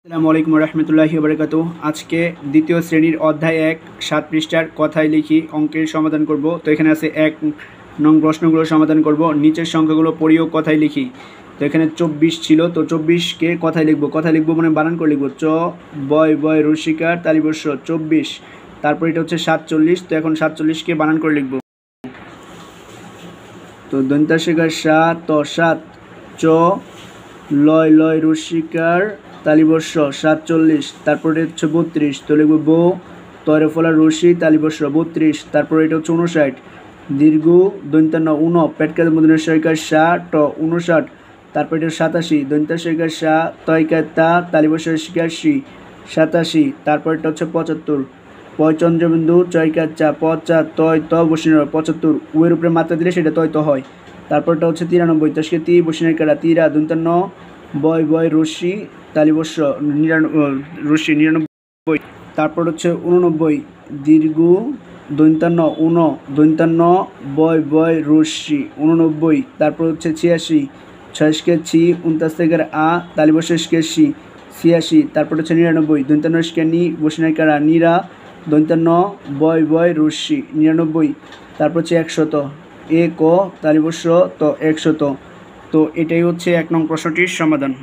আসসালামু আলাইকুম রহমতুল্লাহি বারাকাতু। আজকে দ্বিতীয় শ্রেণীর অধ্যায় 1 7 পৃষ্ঠার কথায় লিখি অঙ্কের সমাধান করব। তো এখানে আছে 1 নং প্রশ্নগুলো সমাধান করব। নিচের সংখ্যাগুলো পড়িও কথায় লিখি। তো এখানে 24 ছিল, তো 24কে কথায় লিখব। কথায় লিখব মানে বানান করে লিখব। চ বয় বয় রসিকার তালিবস্য 24। তারপর এটা হচ্ছে 47। তো এখন 47কে বানান করে লিখব। তো দন্তাশিকার 7 7 চ লয় লয় রসিকার তালিবর্ষ 47। তারপরে হচ্ছে 32। তো লিখব বো তরে ফলা রশি তালিবর্ষ 32। তারপরে এটা হচ্ছে 59। দীর্ঘ দন্তান্ন উন পেটকার মধ্যে সৈকার 59। তারপর এটা 87। দন্তাশিকার তয়কার তা তালিবর্ষ শিকার 87। তারপর এটা হচ্ছে 75। পয়চন্দ্রবিন্দু চয়কার চা পচা তয় ত বসিন 75। উয়ের উপরে মাত্রা দিলে সেটা তয় ত হয়। তারপরটা হচ্ছে 93। তস্কে তি বসিনের কাটা তিরা দন্তান্ন বয় বয় রশি তালিবর্ষ 99। তারপর হচ্ছে 89। দীর্ঘ দন্তান্ন উন দন্তান্ন বয় বয় রশি 89। তারপর হচ্ছে 86। 6কে ছি 29 আ তালিবর্ষকে সি 86। তারপর হচ্ছে 99। দন্তান্নকে নি বসিনের কারা নিরা দন্তান্ন বয় বয় রশি 99। তারপর হচ্ছে 100 এ ক তালিবর্ষ তো 100। তো এটাই হচ্ছে 1 নং প্রশ্নটির সমাধান।